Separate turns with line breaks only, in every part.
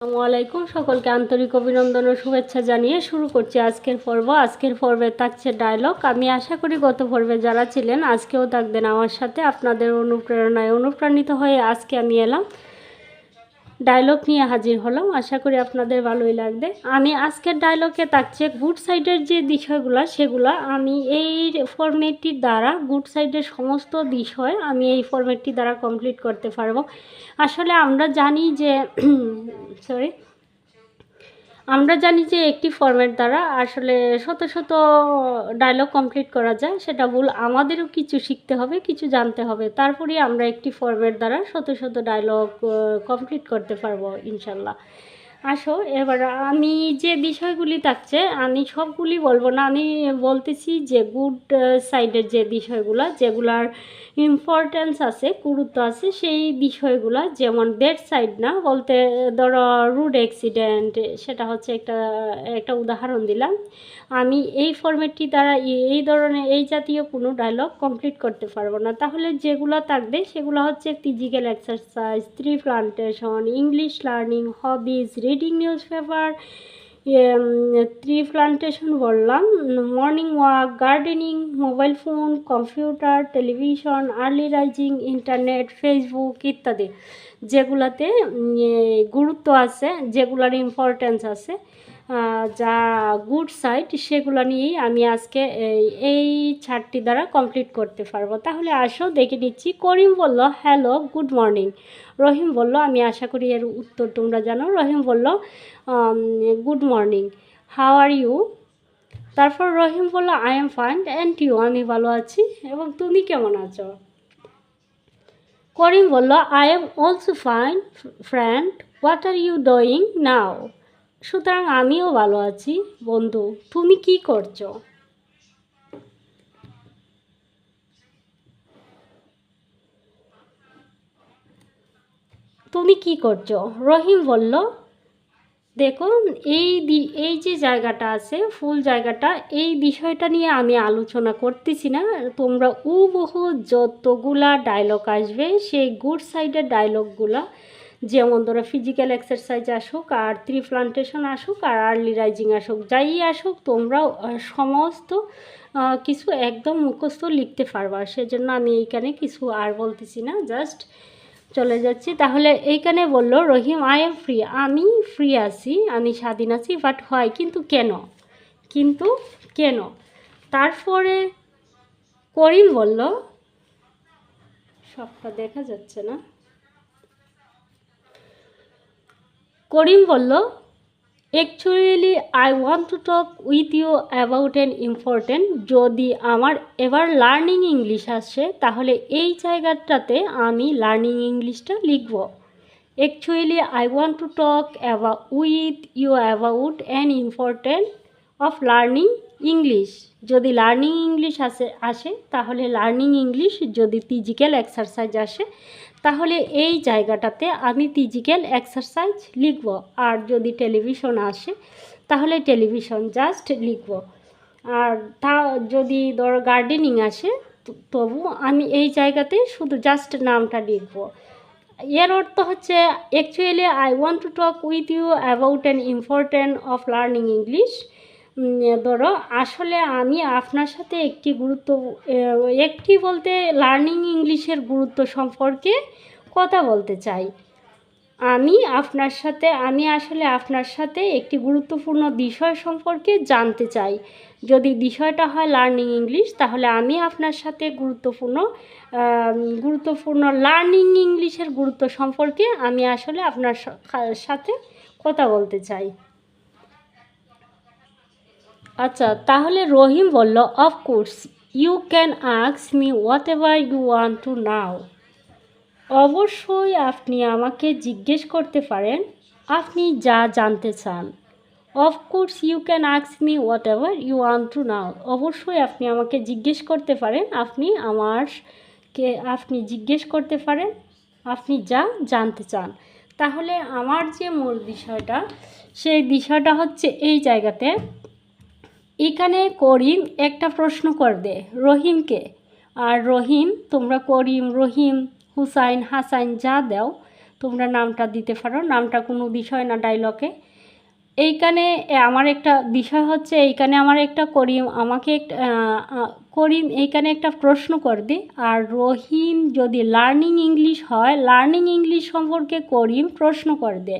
আসসালামু আলাইকুম, সকলকে আন্তরিক অভিনন্দন ও শুভেচ্ছা জানিয়ে শুরু করছি আজকের পর্ব। আজকের পর্বে থাকছে ডায়লগ। আমি আশা করি গত পর্বে যারা ছিলেন আজকেও থাকবেন আমার সাথে। আপনাদের অনুপ্রেরণায় অনুপ্রাণিত হয়ে আজকে আমি এলাম, ডায়লগ নিয়ে হাজির হলাম। আশা করি আপনাদের ভালোই লাগবে। আমি আজকের ডায়লগে থাকছে গুড সাইডের যে বিষয়গুলো, সেগুলো আমি এই ফরম্যাটটির দ্বারা গুড সাইডের সমস্ত বিষয় আমি এই ফরম্যাটটি দ্বারা কমপ্লিট করতে পারবো। আসলে আমরা জানি যে আমরা জানি যে একটি ফরম্যাট দ্বারা আসলে শত শত ডায়লগ কমপ্লিট করা যায়। সেটা ভুল, আমাদেরও কিছু শিখতে হবে, কিছু জানতে হবে, তারপরে আমরা একটি ফরম্যাট দ্বারা শত শত ডায়লগ কমপ্লিট করতে পারবো ইনশাল্লাহ। আসো এবার আমি যে বিষয়গুলি থাকছে আমি সবগুলি বলবো না, আমি বলতেছি যে গুড সাইডের যে বিষয়গুলো, যেগুলার ইম্পর্টেন্স আছে, গুরুত্ব আছে, সেই বিষয়গুলো। যেমন ব্যাড সাইড না বলতে ধরো রোড অ্যাক্সিডেন্ট, সেটা হচ্ছে একটা উদাহরণ দিলাম। আমি এই ফরম্যাটটি দ্বারা এই ধরনের এই জাতীয় কোনো ডায়লগ কমপ্লিট করতে পারবো না। তাহলে যেগুলো থাকবে সেগুলো হচ্ছে physical exercise, tree plantation, English learning, hobbies, reading news paper, tree plantation বললাম, morning walk, gardening, mobile phone, computer, television, early rising, internet, Facebook ইত্যাদি। যেগুলাতে গুরুত্ব আছে, যেগুলার ইম্পর্টেন্স আছে, যা গুড সাইড, সেগুলো নিয়েই আমি আজকে এই চারটি দ্বারা কমপ্লিট করতে পারবো। তাহলে আসো দেখে নিচ্ছি। করিম বলল হ্যালো গুড মর্নিং। রহিম বলল, আমি আশা করি এর উত্তর তোমরা জানো। রহিম বলল good morning, how are you? তারপর রহিম বলল I am fine and you? আমি ভালো আছি, এবং তুমি কেমন আছো? করিম বলল I am also fine friend, what are you doing now? সুতরাং আমিও ভালো আছি বন্ধু, তুমি কি করছো? তুমি কি করছো? রহিম বলল দেখো, এই যে জায়গাটা আছে, ফুল জায়গাটা, এই বিষয়টা নিয়ে আমি আলোচনা করতেছি না। তোমরা হুবহু যতগুলা ডায়লগ আসবে সেই গুড সাইডের ডায়লগগুলা, যেমন ধরো ফিজিক্যাল এক্সারসাইজ আসুক, আর ট্রি প্লান্টেশন আসুক, আর আর্লি রাইজিং আসুক, যাই আসুক, তোমরাও সমস্ত কিছু একদম মুখস্থ লিখতে পারবা। সেজন্য আমি এইখানে কিছু আর বলতেছি না, জাস্ট চলে যাচ্ছি। তাহলে এইখানে বলল রহিম আই এম ফ্রি, আমি ফ্রি আছি, আমি স্বাধীন আছি, বাট হয় কিন্তু কেন? কিন্তু কেন? তারপরে করিম বলল, সবটা দেখা যাচ্ছে না। করিম বলল actually I want to talk with you about an important. যদি আমার এবার লার্নিং ইংলিশ আসে তাহলে এই জায়গাটাতে আমি লার্নিং ইংলিশটা লিখব। Actually I want to talk with you about an important of learning English. যদি লার্নিং ইংলিশ আসে তাহলে লার্নিং ইংলিশ, যদি ফিজিক্যাল এক্সারসাইজ আসে তাহলে এই জায়গাটাতে আমি ফিজিক্যাল এক্সারসাইজ লিখব। আর যদি টেলিভিশন আসে তাহলে টেলিভিশন জাস্ট লিখব। আর তা যদি ধরো গার্ডেনিং আসে তবু আমি এই জায়গাতে শুধু জাস্ট নামটা লিখব। এর অর্থ হচ্ছে actually I want to talk with you about an important of learning English. ধরো আসলে আমি আপনার সাথে একটি বলতে লার্নিং ইংলিশের গুরুত্ব সম্পর্কে কথা বলতে চাই। আমি আসলে আপনার সাথে একটি গুরুত্বপূর্ণ বিষয় সম্পর্কে জানতে চাই। যদি বিষয়টা হয় লার্নিং ইংলিশ তাহলে আমি আপনার সাথে গুরুত্বপূর্ণ লার্নিং ইংলিশের গুরুত্ব সম্পর্কে আমি আসলে আপনার সাথে কথা বলতে চাই। আচ্ছা, তাহলে রহিম বলল of course you can ask me whatever you want to know. অবশ্যই আপনি আমাকে জিজ্ঞেস করতে পারেন আপনি যা জানতে চান। Of course you can ask me whatever you want to know. অবশ্যই আপনি আমাকে জিজ্ঞেস করতে পারেন, আপনি জিজ্ঞেস করতে পারেন আপনি যা জানতে চান। তাহলে আমার যে মূল বিষয়টা, সেই বিষয়টা হচ্ছে এই জায়গাতে। এখানে করিম একটা প্রশ্ন করবে রহিমকে, আর রহিম, তোমরা করিম, রহিম, হুসাইন, হাসাইন যা দাও, তোমরা নামটা দিতে পারো, নামটা কোনো বিষয় না ডায়লগে। এইখানে আমার একটা বিষয় হচ্ছে, এইখানে আমার একটা করিম আমাকে করিম এইখানে একটা প্রশ্ন করবে, আর রহিম যদি লার্নিং ইংলিশ হয়, লার্নিং ইংলিশ সম্পর্কে করিম প্রশ্ন করবে,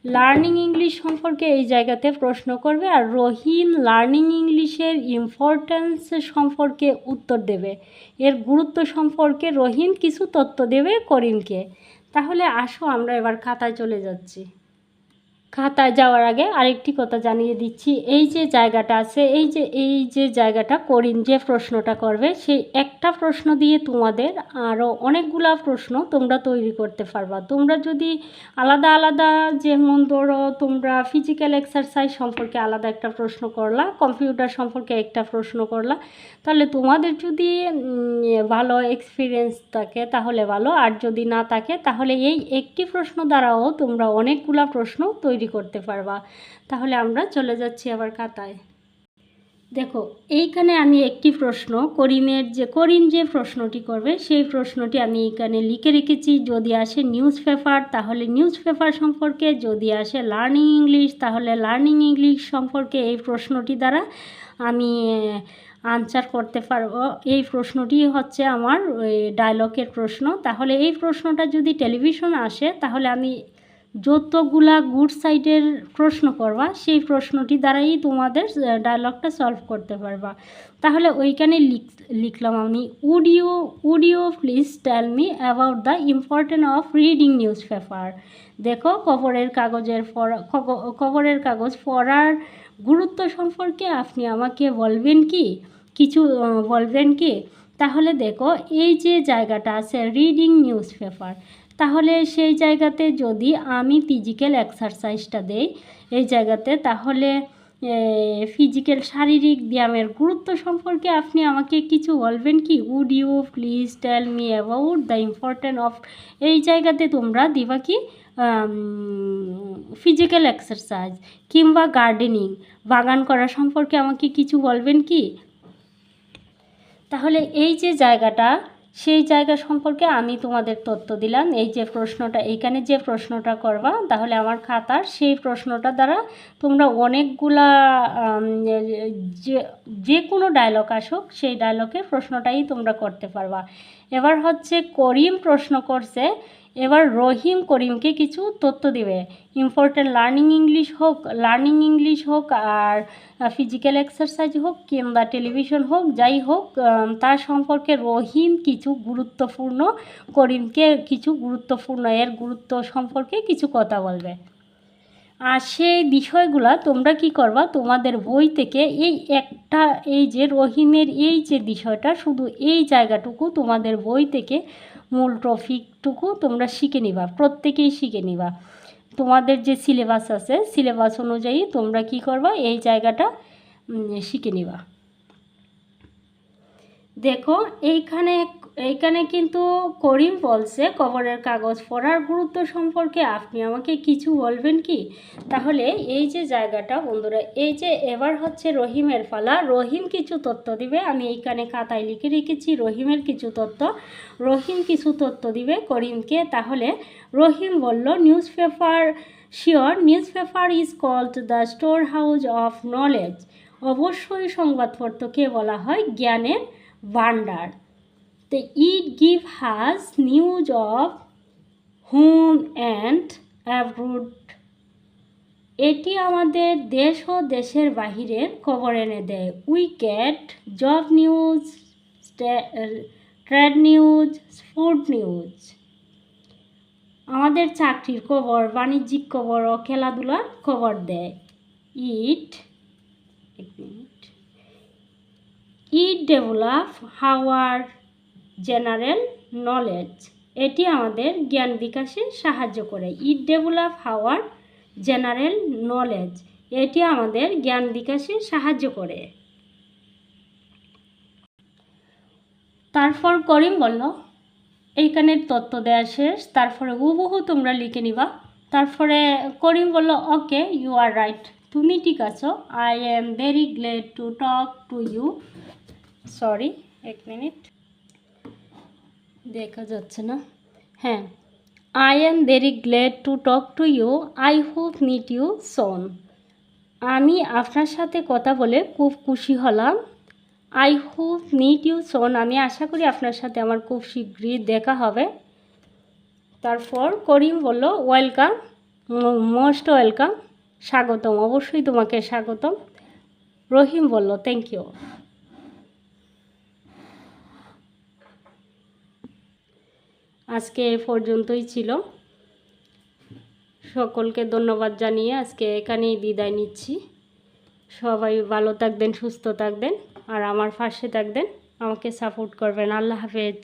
লার্নিং ইংলিশ সম্পর্কে এই জায়গাতে প্রশ্ন করবে, আর রহিম লার্নিং ইংলিশের ইম্পর্ট্যান্স সম্পর্কে উত্তর দেবে, এর গুরুত্ব সম্পর্কে রহিম কিছু তথ্য দেবে করিমকে। তাহলে আসো আমরা এবার খাতায় চলে যাচ্ছি। খাতায় যাওয়ার আগে আরেকটি কথা জানিয়ে দিচ্ছি, এই যে জায়গাটা আছে, এই যে জায়গাটা করিম যে প্রশ্নটা করবে, সেই একটা প্রশ্ন দিয়ে তোমাদের আরও অনেকগুলা প্রশ্ন তোমরা তৈরি করতে পারবা। তোমরা যদি আলাদা আলাদা, যেমন ধরো তোমরা ফিজিক্যাল এক্সারসাইজ সম্পর্কে আলাদা একটা প্রশ্ন করলা, কম্পিউটার সম্পর্কে একটা প্রশ্ন করলা, তাহলে তোমাদের যদি ভালো এক্সপিরিয়েন্স থাকে তাহলে ভালো, আর যদি না থাকে তাহলে এই একটি প্রশ্ন দ্বারাও তোমরা অনেকগুলা প্রশ্ন তৈরি করতে পারবা। তাহলে আমরা চলে যাচ্ছি আবার খাতায়। দেখো এইখানে আমি একটি প্রশ্ন করিম যে প্রশ্নটি করবে সেই প্রশ্নটি আমি এখানে লিখে রেখেছি। যদি আসে নিউজ পেপার তাহলে নিউজ পেপার সম্পর্কে, যদি আসে লার্নিং ইংলিশ তাহলে লার্নিং ইংলিশ সম্পর্কে এই প্রশ্নটি দ্বারা আমি আনসার করতে পারবো। এই প্রশ্নটি হচ্ছে আমার ডায়লগের প্রশ্ন। তাহলে এই প্রশ্নটা যদি টেলিভিশন আসে তাহলে আমি যতগুলা গুড সাইডের প্রশ্ন করবা সেই প্রশ্নটি দ্বারাই তোমাদের ডায়লগটা সলভ করতে পারবা। তাহলে ওইখানে লিখলাম আমি, would you please tell me about the important of reading news paper. দেখো খবরের কাগজ পড়ার গুরুত্ব সম্পর্কে আপনি আমাকে বলবেন কি, কিছু বলবেন কি? তাহলে দেখো এই যে জায়গাটা আছে রিডিং নিউজ পেপার, তাহলে সেই জায়গাতে যদি আমি ফিজিক্যাল এক্সারসাইজটা দেই এই জায়গাতে, তাহলে ফিজিক্যাল শারীরিক ব্যায়ামের গুরুত্ব সম্পর্কে আপনি আমাকে কিছু বলবেন কি? Would you please tell me about the important of, এই জায়গাতে তোমরা দিবা কি ফিজিক্যাল এক্সারসাইজ, কিংবা গার্ডেনিং বাগান করা সম্পর্কে আমাকে কিছু বলবেন কি? তাহলে এই যে জায়গাটা, সেই জায়গা সম্পর্কে আমি তোমাদের তথ্য দিলাম। এই যে প্রশ্নটা, এইখানে যে প্রশ্নটা করবা, তাহলে আমার খাতার সেই প্রশ্নটা দ্বারা তোমরা অনেকগুলা যে কোনো ডায়লগ আসুক সেই ডায়লগের প্রশ্নটাই তোমরা করতে পারবা। এবার হচ্ছে করিম প্রশ্ন করছে, এবার রহিম করিমকে কিছু তথ্য দিবে। ইম্পর্টেন্ট লার্নিং ইংলিশ হোক আর ফিজিক্যাল এক্সারসাইজ হোক কিংবা টেলিভিশন হোক, যাই হোক তার সম্পর্কে রহিম কিছু গুরুত্বপূর্ণ, করিমকে কিছু গুরুত্বপূর্ণ, এর গুরুত্ব সম্পর্কে কিছু কথা বলবে। আর সেই বিষয়গুলা তোমরা কি করবা, তোমাদের বই থেকে এই যে রহিমের এই যে বিষয়টা, শুধু এই জায়গাটুকু তোমাদের বই থেকে মূল টপিকটুকু তোমরা শিখে নিবা, প্রত্যেকেই শিখে নিবা। তোমাদের যে সিলেবাস আছে সিলেবাস অনুযায়ী তোমরা কি করবা, এই জায়গাটা শিখে নিবা। দেখো এইখানে কিন্তু করিম বলছে খবরের কাগজ পড়ার গুরুত্ব সম্পর্কে আপনি আমাকে কিছু বলবেন কি? তাহলে এই যে জায়গাটা বন্ধুরা, এই যে এবার হচ্ছে রহিমের পালা, রহিম কিছু তথ্য দিবে। আমি এইখানে খাতায় লিখে রেখেছি রহিমের কিছু তথ্য। রহিম কিছু তথ্য দিবে করিমকে। তাহলে রহিম বলল, newspaper is called the storehouse of knowledge. অবশ্যই সংবাদপত্রকে বলা হয় জ্ঞানের ভান্ডার। তো it gives news of home and abroad. এটি আমাদের দেশ ও দেশের বাহিরের খবর এনে দেয়। We get job news, trade news, sport news. আমাদের চাকরির খবর, বাণিজ্যিক খবর ও খেলাধুলার খবর দেয়। It develop our general knowledge. এটি আমাদের জ্ঞান বিকাশে সাহায্য করে। It develop our general knowledge, এটি আমাদের জ্ঞান বিকাশে সাহায্য করে। তারপর করিম বলল, এইখানের তথ্য দেওয়া শেষ, তারপরে হুবহু তোমরা লিখে নিবা। তারপরে করিম বলল, ওকে ইউ আর রাইট, তুমি ঠিক আছো। I am very glad to talk to you. Sorry, এক মিনিট, দেখা যাচ্ছে না। হ্যাঁ, I am very glad to talk to you. I hope meet you soon. আমি আপনার সাথে কথা বলে খুব খুশি হলাম। I hope meet you soon. আমি আশা করি আপনার সাথে আমার খুব শীঘ্রই দেখা হবে। তারপর করিম বলল ওয়েলকাম, মোস্ট ওয়েলকাম, স্বাগতম, অবশ্যই তোমাকে স্বাগতম। রহিম বলল থ্যাংক ইউ। আজকে এ পর্যন্তই ছিল। সকলকে ধন্যবাদ জানিয়ে আজকে এখানেই বিদায় নিচ্ছি। সবাই ভালো থাকবেন, সুস্থ থাকবেন, আর আমার পাশে থাকবেন, আমাকে সাপোর্ট করবেন। আল্লাহ হাফেজ।